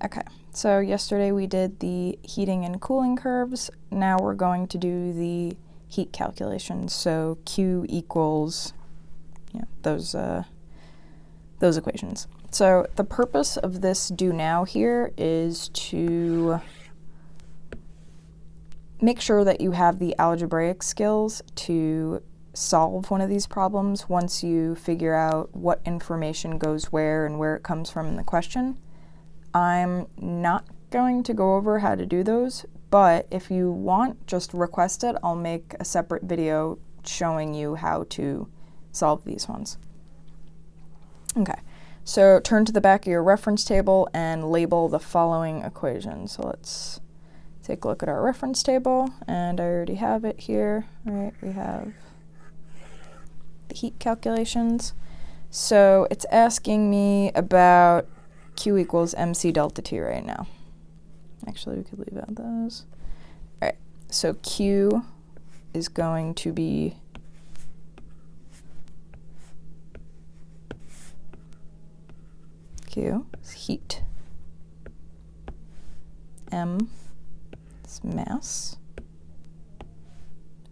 Okay, so yesterday we did the heating and cooling curves. Now we're going to do the heat calculations. So Q equals, those equations. So the purpose of this do now here is to make sure that you have the algebraic skills to solve one of these problems once you figure out what information goes where and where it comes from in the question. I'm not going to go over how to do those, but if you want, just request it. I'll make a separate video showing you how to solve these ones. Okay, so turn to the back of your reference table and label the following equations. So let's take a look at our reference table, and I already have it here, right? We have the heat calculations. So it's asking me about Q equals MC delta T right now. Actually, we could leave out those. All right, so Q is going to be Q is heat. M is mass.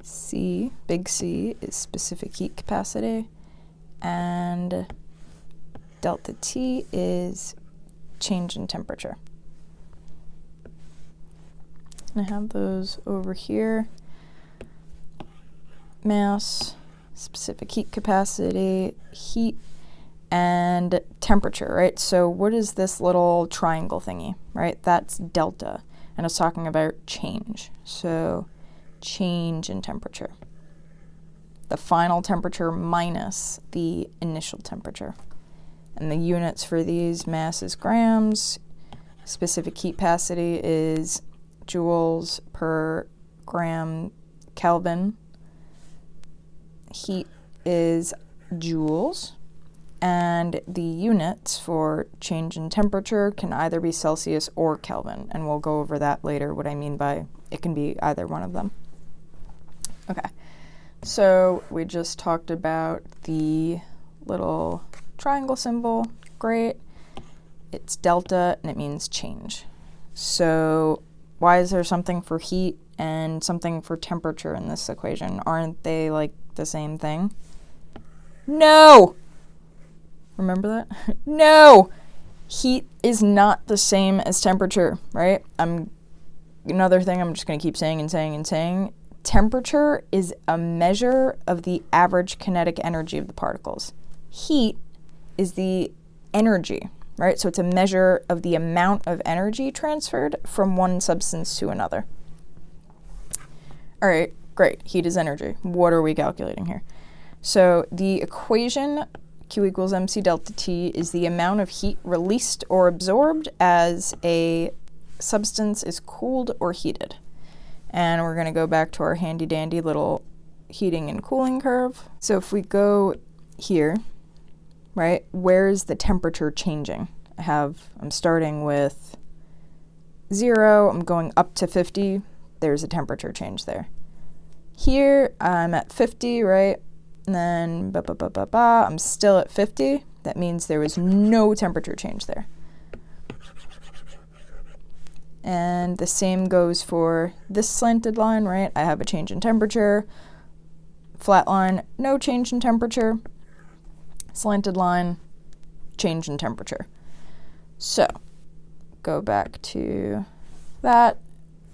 C, big C, is specific heat capacity. And delta T is change in temperature. I have those over here. Mass, specific heat capacity, heat, and temperature, right? So what is this little triangle thingy, right? That's delta, and it's talking about change. So change in temperature. The final temperature minus the initial temperature. And the units for these, mass is grams, specific heat capacity is joules per gram Kelvin, heat is joules, and the units for change in temperature can either be Celsius or Kelvin, and we'll go over that later, what I mean by it can be either one of them. Okay, so we just talked about the little triangle symbol. Great. It's delta and it means change. So why is there something for heat and something for temperature in this equation? Aren't they like the same thing? No! Remember that? No! Heat is not the same as temperature, right? Another thing I'm just going to keep saying and saying and saying. Temperature is a measure of the average kinetic energy of the particles. Heat is the energy, right? So it's a measure of the amount of energy transferred from one substance to another. All right, great. Heat is energy. What are we calculating here? So the equation Q equals MC delta T is the amount of heat released or absorbed as a substance is cooled or heated. And we're going to go back to our handy dandy little heating and cooling curve. So if we go here, right, where is the temperature changing? I'm starting with 0, I'm going up to 50, there's a temperature change there. Here, I'm at 50, right, and then I'm still at 50, that means there was no temperature change there. And the same goes for this slanted line, right? I have a change in temperature. Flat line, no change in temperature. Slanted line, change in temperature. So, go back to that,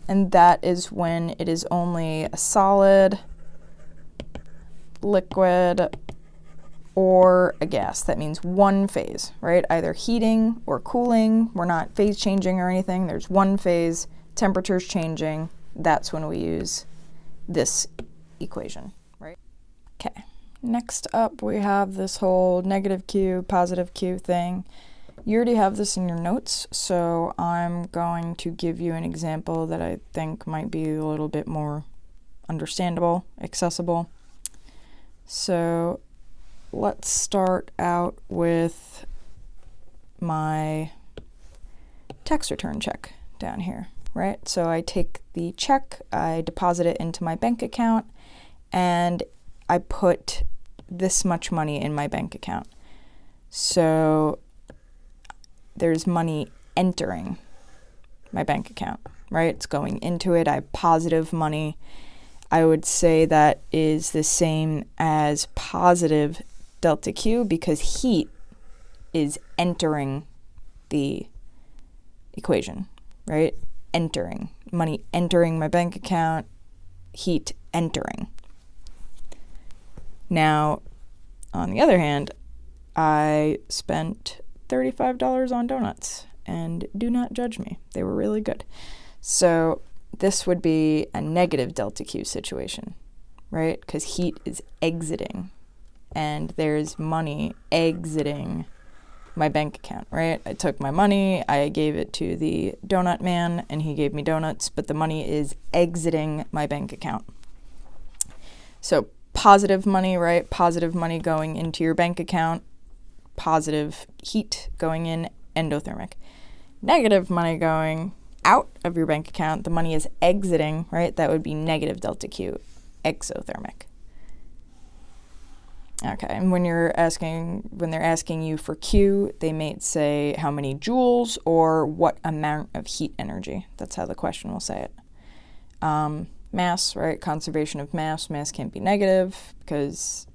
and that is when it is only a solid, liquid, or a gas. That means one phase, right? Either heating or cooling. We're not phase changing or anything. There's one phase, temperature's changing. That's when we use this equation, right? Okay, next up we have this whole negative Q, positive Q thing. You already have this in your notes, so I'm going to give you an example that I think might be a little bit more understandable, accessible. So let's start out with my tax return check down here, right? So I take the check, I deposit it into my bank account, and I put this much money in my bank account. So there's money entering my bank account, right? It's going into it. I have positive money. I would say that is the same as positive delta Q because heat is entering the equation, right? Entering. Money entering my bank account, heat entering. Now, on the other hand, I spent $35 on donuts, and do not judge me. They were really good. So this would be a negative delta Q situation, right? Because heat is exiting, and there's money exiting my bank account, right? I took my money, I gave it to the donut man, and he gave me donuts, but the money is exiting my bank account. So positive money, right? Positive money going into your bank account, positive heat going in, endothermic. Negative money going out of your bank account, the money is exiting, right? That would be negative delta Q, exothermic. Okay, and when they're asking you for Q, they may say how many joules or what amount of heat energy. That's how the question will say it. Mass, right? Conservation of mass. Mass can't be negative because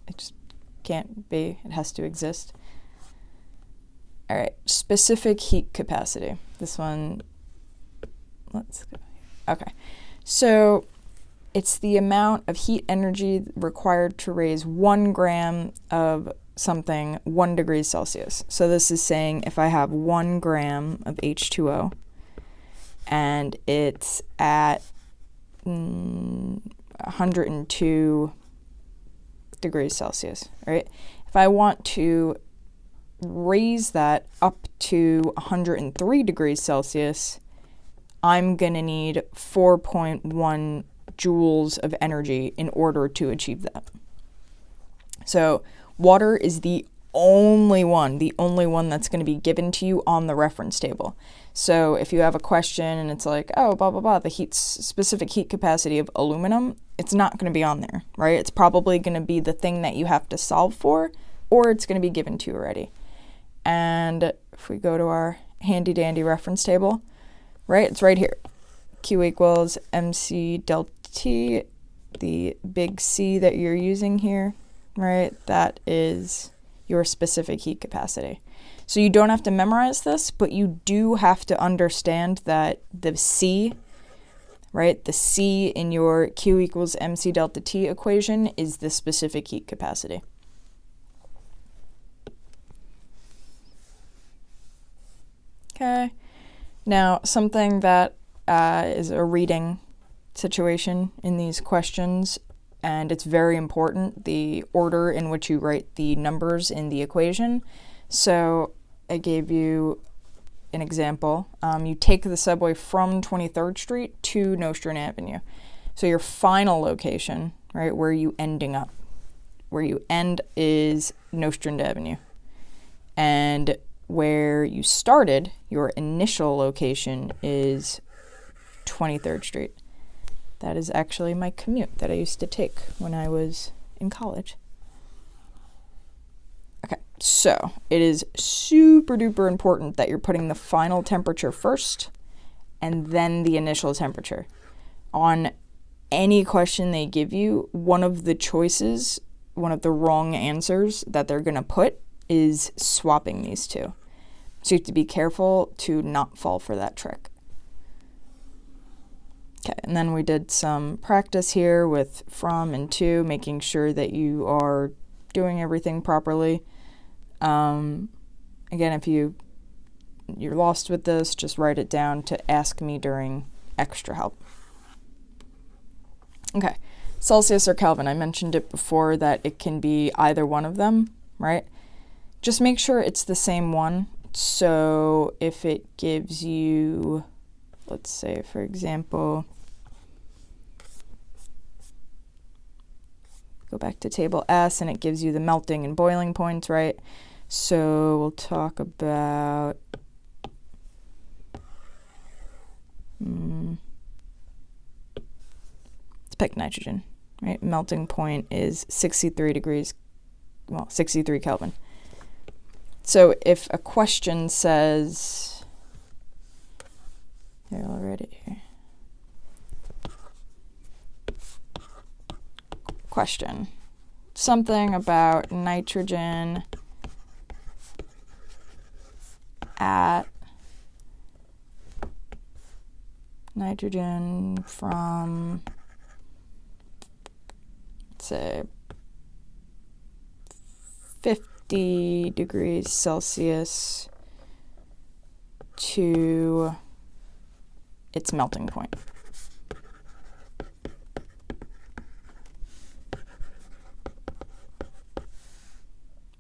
it just can't be. It has to exist. All right, specific heat capacity. This one, let's go. Okay, so it's the amount of heat energy required to raise 1 gram of something 1 degree Celsius. So this is saying if I have 1 gram of H2O and it's at 102 degrees Celsius, right? If I want to raise that up to 103 degrees Celsius, I'm going to need 4.1 joules of energy in order to achieve that. So water is the only one that's going to be given to you on the reference table. So if you have a question and it's like, oh, blah, blah, blah, the specific heat capacity of aluminum, it's not going to be on there, right? It's probably going to be the thing that you have to solve for, or it's going to be given to you already. And if we go to our handy dandy reference table, right, it's right here. Q equals MC delta T, the big C that you're using here, right? That is your specific heat capacity. So you don't have to memorize this, but you do have to understand that the C, right, the C in your Q equals MC delta T equation is the specific heat capacity. Okay. Now, something that is a reading situation in these questions, and it's very important, the order in which you write the numbers in the equation. So I gave you an example. You take the subway from 23rd Street to Nostrand Avenue. So your final location, right, where you ending up, where you end is Nostrand Avenue. And where you started, your initial location is 23rd Street. That is actually my commute that I used to take when I was in college. Okay, so it is super duper important that you're putting the final temperature first and then the initial temperature. On any question they give you, one of the choices, one of the wrong answers that they're going to put is swapping these two. So you have to be careful to not fall for that trick. Okay, and then we did some practice here with from and to, making sure that you are doing everything properly. Again, if you're lost with this, just write it down to ask me during extra help. Okay, Celsius or Kelvin. I mentioned it before that it can be either one of them, right? Just make sure it's the same one. So if it gives you, let's say, for example, go back to table S and it gives you the melting and boiling points, right? So we'll talk about let's pick nitrogen, right? Melting point is 63 Kelvin. So if a question says, Here, I'll write it here. Question. Something about nitrogen at nitrogen from, say, 50 degrees Celsius to its melting point.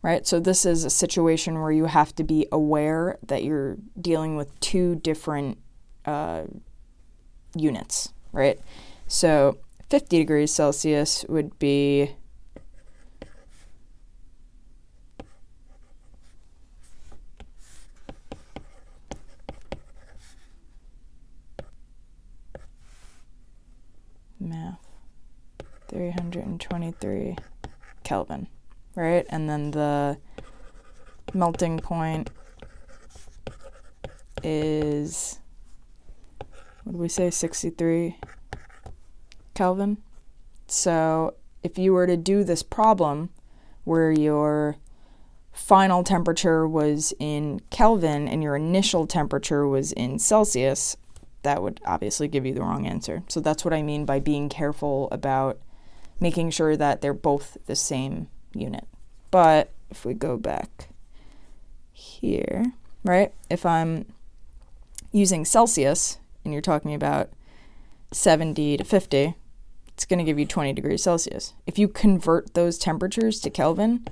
Right? So this is a situation where you have to be aware that you're dealing with two different units, right? So 50 degrees Celsius would be math 323 Kelvin, right? And then the melting point is, what did we say, 63 Kelvin? So if you were to do this problem where your final temperature was in Kelvin and your initial temperature was in Celsius, that would obviously give you the wrong answer. So that's what I mean by being careful about making sure that they're both the same unit. But if we go back here, right, if I'm using Celsius and you're talking about 70 to 50, it's going to give you 20 degrees Celsius. If you convert those temperatures to Kelvin,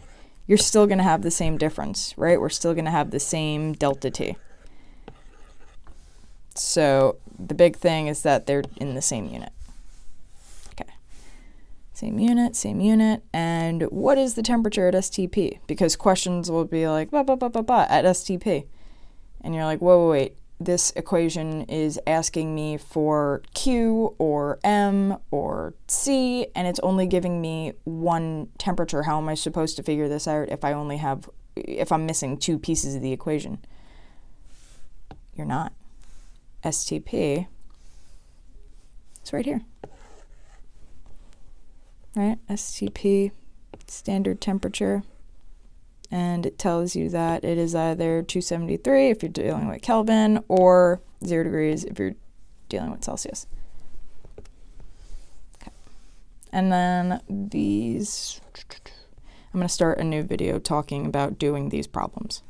you're still going to have the same difference, right? We're still going to have the same delta T. So the big thing is that they're in the same unit. Okay. Same unit. And what is the temperature at STP? Because questions will be like, at STP. And you're like, wait. This equation is asking me for Q or M or C, and it's only giving me one temperature. How am I supposed to figure this out if I'm missing two pieces of the equation? You're not. STP, it's right here, right? STP, standard temperature, and it tells you that it is either 273 if you're dealing with Kelvin or 0 degrees if you're dealing with Celsius. Okay. And then I'm going to start a new video talking about doing these problems.